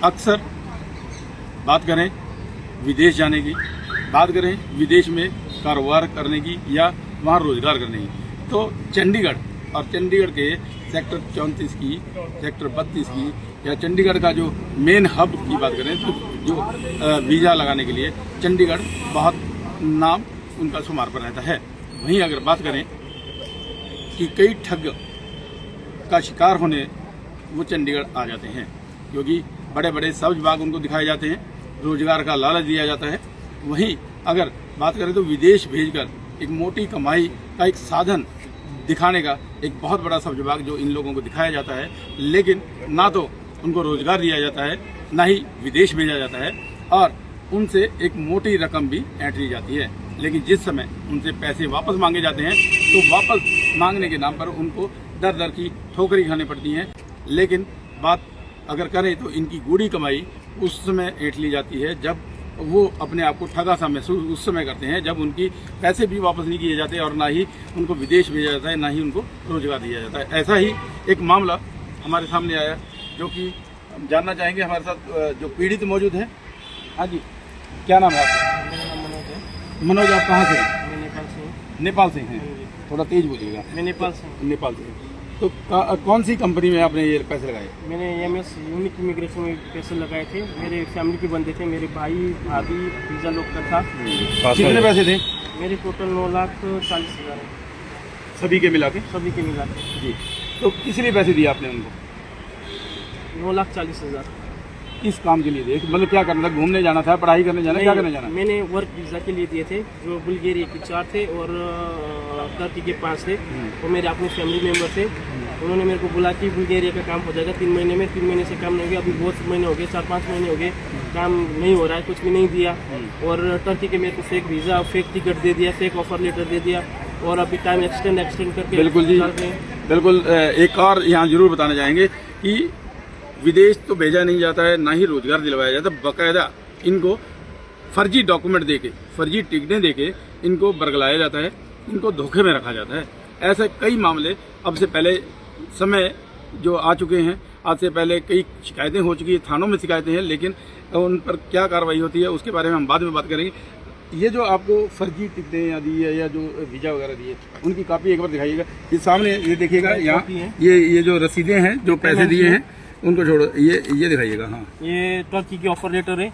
अक्सर बात करें विदेश जाने की, बात करें विदेश में कारोबार करने की या वहाँ रोजगार करने की, तो चंडीगढ़ और चंडीगढ़ के सेक्टर 34 की, सेक्टर 32 की या चंडीगढ़ का जो मेन हब की बात करें तो जो वीज़ा लगाने के लिए चंडीगढ़ बहुत नाम उनका शुमार पर रहता है। वहीं अगर बात करें कि कई ठग का शिकार होने वो चंडीगढ़ आ जाते हैं, क्योंकि बड़े बड़े सब्ज बाग उनको दिखाए जाते हैं, रोजगार का लालच दिया जाता है। वहीं अगर बात करें तो विदेश भेजकर एक मोटी कमाई का एक साधन दिखाने का एक बहुत बड़ा सब्ज बाग जो इन लोगों को दिखाया जाता है, लेकिन ना तो उनको रोजगार दिया जाता है, ना ही विदेश भेजा जाता है और उनसे एक मोटी रकम भी ऐंठ ली जाती है। लेकिन जिस समय उनसे पैसे वापस मांगे जाते हैं तो वापस मांगने के नाम पर उनको दर दर की ठोकरी खानी पड़ती हैं। लेकिन बात अगर करें तो इनकी गूढ़ी कमाई उस समय ऐंठ ली जाती है जब वो अपने आप को ठगा सा महसूस उस समय करते हैं, जब उनकी पैसे भी वापस नहीं किए जाते और ना ही उनको विदेश भेजा जाता है, ना ही उनको रोजगार दिया जाता है। ऐसा ही एक मामला हमारे सामने आया जो कि हम जानना चाहेंगे। हमारे साथ जो पीड़ित मौजूद हैं। हाँ जी, क्या नाम है आपका? मेरा नाम मनोज है। मनोज, आप कहाँ से हैं? मैं नेपाल से हूँ। नेपाल से हैं, थोड़ा तेज बोलिएगा। मैं नेपाल से हूँ। नेपाल से। तो कौन सी कंपनी में आपने ये पैसे लगाए? मैंने MS यूनिक इमिग्रेशन में पैसे लगाए थे। मेरे फैमिली के बंदे थे, मेरे भाई भाभी वीज़ा लोग का था। कितने पैसे थे? मेरे टोटल 9,40,000 है, सभी के मिला के? सभी के मिला के। जी। तो किस लिए पैसे दिए आपने उनको? 9,40,000। किस काम के लिए दिए? मतलब क्या करना था? घूमने जाना था, पढ़ाई करने जाना, क्या करने जाना? मैंने वर्क वीज़ा के लिए दिए थे, जो बुल्गारिया के 4 थे और टर्की के 5 थे। वो मेरे अपने फैमिली मेम्बर थे। उन्होंने मेरे को बोला कि बुल्गारिया का काम हो जाएगा 3 महीने में। 3 महीने से काम नहीं हो गया, अभी बहुत महीने हो गए, 4-5 महीने हो गए, काम नहीं हो रहा है, कुछ भी नहीं दिया। और टर्की के मेरे को फेक वीज़ा, फेक टिकट दे दिया, फेक ऑफर लेटर दे दिया और अभी टाइम एक्सटेंड करके। बिल्कुल जी, बिल्कुल। एक और यहाँ जरूर बताना चाहेंगे कि विदेश तो भेजा नहीं जाता है, ना ही रोजगार दिलवाया जाता, बाकायदा इनको फर्जी डॉक्यूमेंट देके, फर्जी टिकटें देके इनको बरगलाया जाता है, इनको धोखे में रखा जाता है। ऐसे कई मामले अब से पहले समय जो आ चुके हैं, आज से पहले कई शिकायतें हो चुकी है, थानों में शिकायतें हैं, लेकिन उन पर क्या कार्रवाई होती है उसके बारे में हम बाद में बात करेंगे। ये जो आपको फर्जी टिकटें या दी है या जो वीज़ा वगैरह दी है, उनकी कॉपी एक बार दिखाइएगा। ये सामने ये देखिएगा, यहाँ ये जो रसीदें हैं, जो पैसे दिए हैं उनको छोड़ो, ये दिखाइएगा। हाँ, ये टर्की की ऑफर लेटर है।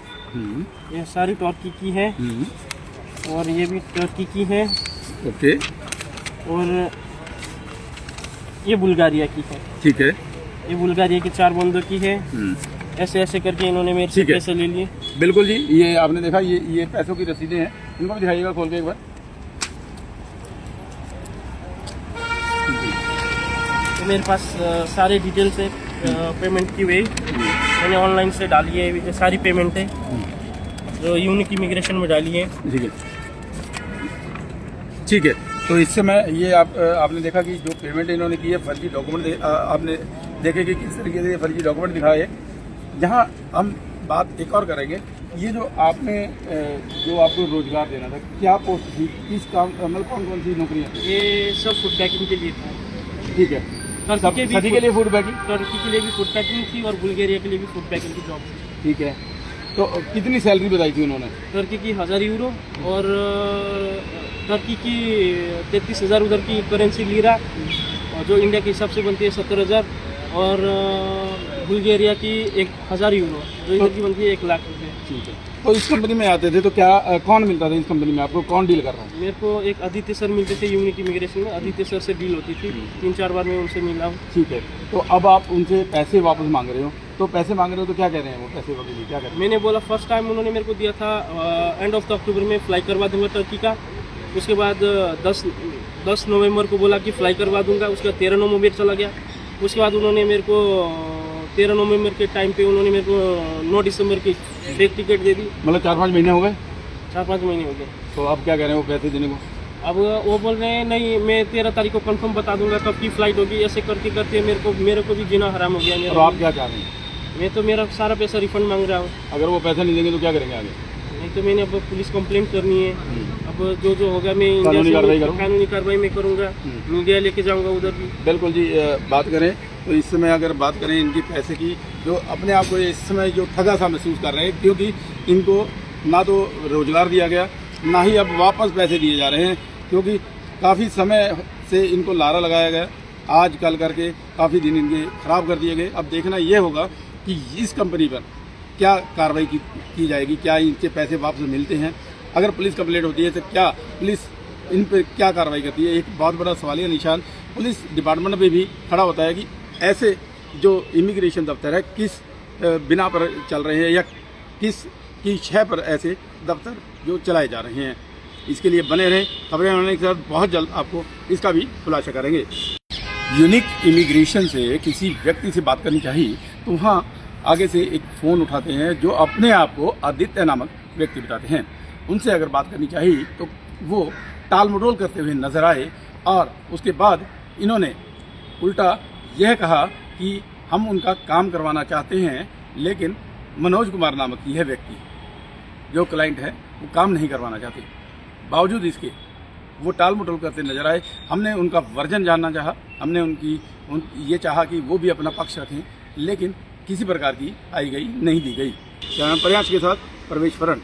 ये सारी टर्की की है और ये भी टर्की की है। ओके। और ये बुल्गारिया की है। ठीक है। ये बुल्गारिया के 4 बंदों की है। ऐसे ऐसे करके इन्होंने मेरे से पैसे ले लिए। बिल्कुल जी, ये आपने देखा, ये पैसों की रसीदें हैं, इनको भी दिखाइएगा खोल के एक बार। तो मेरे पास सारे डिटेल्स है पेमेंट की हुई। मैंने ऑनलाइन से डाली है, ये सारी पेमेंट है जो यूनिक इमिग्रेशन में डाली है। ठीक है, ठीक है। तो इस समय ये आपने देखा कि जो पेमेंट इन्होंने की है, फर्जी डॉक्यूमेंट आपने देखे कि किस तरीके से फर्जी डॉक्यूमेंट दिखाए हैं। यहाँ हम बात एक और करेंगे, ये जो आपने जो आपको रोजगार देना था, क्या पोस्ट थी, किस काम, मतलब कौन कौन सी नौकरियाँ थी? ये सब फूड पैकिंग के लिए था। ठीक है, सभी के लिए फूड पैकिंग? टर्की के लिए भी फूड पैकिंग थी और बुल्गारिया के लिए भी फूड पैकिंग की जॉब थी। ठीक है। तो कितनी सैलरी बताई थी उन्होंने? टर्की की 1000 यूरो और टर्की की 33,000 उधर की करेंसी लीरा, और जो इंडिया के हिसाब से बनती है 70,000, और बुल्गारिया की 1000 यूरो जो इधर की बनती है 1 लाख रुपये। ठीक है। तो इस कंपनी में आते थे तो क्या कौन मिलता था इस कंपनी में आपको, कौन डील कर रहा है? मेरे को एक आदित्य सर मिलते थे यूनिक इमिग्रेशन में, आदित्य सर से डील होती थी। 3-4 बार मैं उनसे मिला हूँ। ठीक है। तो अब आप उनसे पैसे वापस मांग रहे हो, तो पैसे मांग रहे हो तो क्या कह रहे हैं वो पैसे वापस क्या कह रहे हैं? मैंने बोला फर्स्ट टाइम उन्होंने मेरे को दिया था एंड ऑफ द अक्टूबर में फ्लाई करवा दूंगा टर्की का। उसके बाद 10 नवंबर को बोला कि फ्लाई करवा दूंगा। उसके बाद 13 नवंबर चला गया। उसके बाद उन्होंने मेरे को 13 नवंबर के टाइम पे उन्होंने मेरे को 9 दिसंबर की फेक टिकट दे दी। मतलब 4-5 महीने हो गए? 4-5 महीने हो गए। तो अब क्या कह रहे हैं वो पैसे देने को? अब वो बोल रहे हैं नहीं, मैं 13 तारीख को कंफर्म बता दूंगा कब की फ्लाइट होगी। ऐसे करते करते मेरे को भी जीना हराम हो गया मेरा। तो आप क्या चाह रहे हैं? मैं तो मेरा सारा पैसा रिफंड मांग रहा हूँ। अगर वो पैसा नहीं देंगे तो क्या करेंगे आगे? नहीं तो मैंने अब पुलिस कंप्लेंट करनी है। अब जो होगा मैं कानूनी कार्रवाई कानूनी कार्रवाई में करूँगा, मीडिया लेके जाऊँगा उधर भी। बिल्कुल जी। बात करें तो इस समय अगर बात करें इनकी पैसे की, जो अपने आप को इस समय जो ठगा सा महसूस कर रहे हैं, क्योंकि इनको ना तो रोजगार दिया गया, ना ही अब वापस पैसे दिए जा रहे हैं, क्योंकि काफ़ी समय से इनको लारा लगाया गया, आज कल करके काफ़ी दिन इनके खराब कर दिए गए। अब देखना ये होगा कि इस कंपनी पर क्या कार्रवाई की जाएगी, क्या इनके पैसे वापस मिलते हैं। अगर पुलिस कंप्लेंट होती है तो क्या पुलिस इन पर क्या कार्रवाई करती है, एक बहुत बड़ा सवालिया निशान पुलिस डिपार्टमेंट पे भी खड़ा होता है कि ऐसे जो इमिग्रेशन दफ्तर है किस बिना पर चल रहे हैं या किस की शय पर ऐसे दफ्तर जो चलाए जा रहे हैं। इसके लिए बने रहें, खबरें होने के साथ बहुत जल्द आपको इसका भी खुलासा करेंगे। यूनिक इमिग्रेशन से किसी व्यक्ति से बात करनी चाहिए तो वहाँ आगे से एक फ़ोन उठाते हैं जो अपने आप को आदित्य नामक व्यक्ति बताते हैं। उनसे अगर बात करनी चाहिए तो वो टाल मटोल करते हुए नजर आए और उसके बाद इन्होंने उल्टा यह कहा कि हम उनका काम करवाना चाहते हैं, लेकिन मनोज कुमार नामक यह व्यक्ति जो क्लाइंट है वो काम नहीं करवाना चाहते। बावजूद इसके वो टाल मटोल करते नजर आए। हमने उनका वर्जन जानना चाहा, हमने ये चाहा कि वो भी अपना पक्ष रखें, लेकिन किसी प्रकार की आई गई नहीं दी गई। प्रयास के साथ प्रवेश फरण।